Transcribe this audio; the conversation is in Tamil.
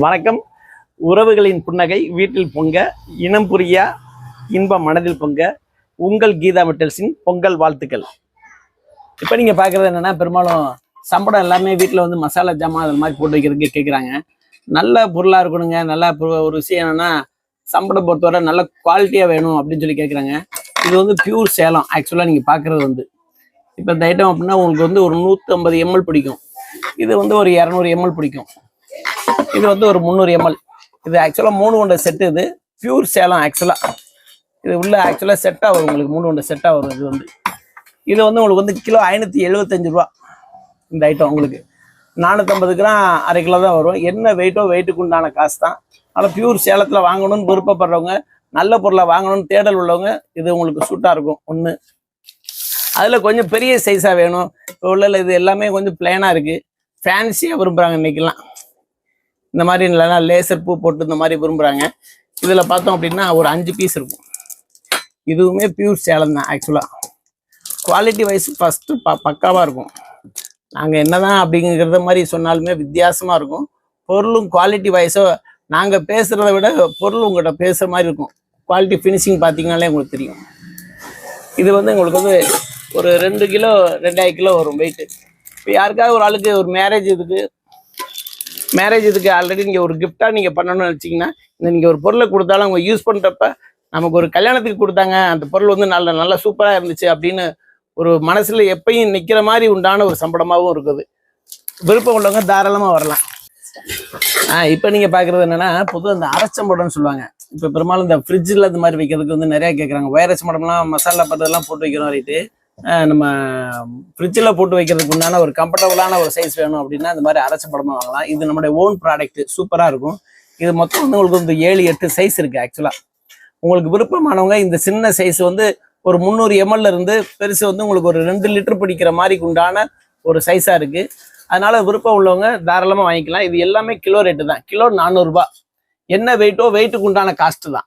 வணக்கம். உறவுகளின் புன்னகை வீட்டில் பொங்க, இனம் புரியா இன்பம் மனதில் பொங்க. உங்கள் கீதா மெட்டல்ஸின் பொங்கல் வாழ்த்துக்கள். இப்போ நீங்கள் பார்க்குறது என்னென்னா, பெரும்பாலும் சம்பளம் எல்லாமே வீட்டில் வந்து மசாலா ஜாமான் அது மாதிரி போட்டு வைக்கிறதுக்கு கேட்குறாங்க. நல்ல பொருளாக இருக்கணுங்க. நல்லா ஒரு விஷயம் என்னென்னா, சம்பளம் பொறுத்தவரை நல்ல குவாலிட்டியாக வேணும் அப்படின்னு சொல்லி கேட்குறாங்க. இது வந்து பியூர் சேலம். ஆக்சுவலாக நீங்கள் பார்க்குறது வந்து இப்போ இந்த ஐட்டம் அப்படின்னா உங்களுக்கு வந்து ஒரு 150 ml பிடிக்கும். இது வந்து ஒரு 200 ml பிடிக்கும். இது வந்து ஒரு 300 ml. இது ஆக்சுவலாக 3 கொண்ட செட்டு. இது பியூர் சேலம். ஆக்சுவலாக இது உள்ள ஆக்சுவலாக செட்டாக வரும். உங்களுக்கு 3 கொண்ட செட்டாக வரும். இது வந்து உங்களுக்கு வந்து கிலோ 575 ரூபா. இந்த ஐட்டம் உங்களுக்கு 450 கிராம் அரை கிலோ தான் வரும். என்ன வெயிட்டுக்கு உண்டான காசு தான். அதனால் பியூர் சேலத்தில் வாங்கணும்னு விருப்பப்படுறவங்க, நல்ல பொருளை வாங்கணும்னு தேடல் உள்ளவங்க இது உங்களுக்கு சூட்டாக இருக்கும். ஒன்று அதில் கொஞ்சம் பெரிய சைஸாக வேணும். இப்போ உள்ள இது எல்லாமே கொஞ்சம் பிளேனாக இருக்குது. ஃபேன்சியாக விரும்புகிறாங்க இன்றைக்கெல்லாம். இந்த மாதிரி இல்லைன்னா லேசர் பூ போட்டு இந்த மாதிரி விரும்புகிறாங்க. இதில் பார்த்தோம் அப்படின்னா ஒரு 5 பீஸ் இருக்கும். இதுவுமே பியூர் சேலம் தான். ஆக்சுவலாக குவாலிட்டி வைஸ் ஃபஸ்ட்டு பக்காவாக இருக்கும். நாங்கள் என்ன தான் அப்படிங்கிறத மாதிரி சொன்னாலுமே வித்தியாசமாக இருக்கும். பொருளும் குவாலிட்டி வைஸோ நாங்கள் பேசுகிறத விட பொருள் உங்கள்கிட்ட பேசுகிற மாதிரி இருக்கும். குவாலிட்டி ஃபினிஷிங் பார்த்தீங்கன்னாலே உங்களுக்கு தெரியும். இது வந்து உங்களுக்கு வந்து ஒரு 2 கிலோ 2.5 கிலோ வரும் வெயிட்டு. இப்போ யாருக்காவது ஒரு ஆளுக்கு ஒரு மேரேஜ் இதுக்கு ஆல்ரெடி நீங்கள் ஒரு கிஃப்டாக நீங்கள் பண்ணணும்னு வச்சிங்கன்னா, நீங்கள் ஒரு பொருளை கொடுத்தாலும் அவங்க யூஸ் பண்ணுறப்ப நமக்கு ஒரு கல்யாணத்துக்கு கொடுத்தாங்க, அந்த பொருள் வந்து நல்லா சூப்பராக இருந்துச்சு அப்படின்னு ஒரு மனசில் எப்பயும் நிற்கிற மாதிரி உண்டான ஒரு சம்பளமாகவும் இருக்குது. விருப்பம் உள்ளவங்க தாராளமாக வரலாம். இப்போ நீங்கள் பார்க்குறது என்னென்னா, பொதுவாக இந்த அரைச்சம்படம்னு சொல்லுவாங்க. இப்போ பெரும்பாலும் இந்த ஃப்ரிட்ஜில் இந்த மாதிரி வைக்கிறதுக்கு வந்து நிறையா கேட்குறாங்க. வைரஸ் மடம்லாம் மசாலா பட்டதெல்லாம் போட்டு வைக்கிறோம். ரைட்டு, நம்ம ஃப்ரிட்ஜில் போட்டு வைக்கிறதுக்கு உண்டான ஒரு கம்ஃபர்டபுளான ஒரு சைஸ் வேணும் அப்படின்னா இந்த மாதிரி அரைச்ச படமாக வாங்கலாம். இது நம்மளுடைய ஓன் ப்ராடக்ட். சூப்பராக இருக்கும். இது மொத்தம் வந்து உங்களுக்கு வந்து 7-8 சைஸ் இருக்குது. ஆக்சுவலாக உங்களுக்கு விருப்பமானவங்க இந்த சின்ன சைஸ் வந்து ஒரு 300 ml இருந்து பெருசு வந்து உங்களுக்கு ஒரு 2 லிட்டர் பிடிக்கிற மாதிரி உண்டான ஒரு சைஸாக இருக்குது. அதனால விருப்பம் உள்ளவங்க தாராளமாக வாங்கிக்கலாம். இது எல்லாமே கிலோ ரேட்டு தான். கிலோ 400 ரூபா. என்ன வெயிட்டுக்கு உண்டான காஸ்ட்டு தான்.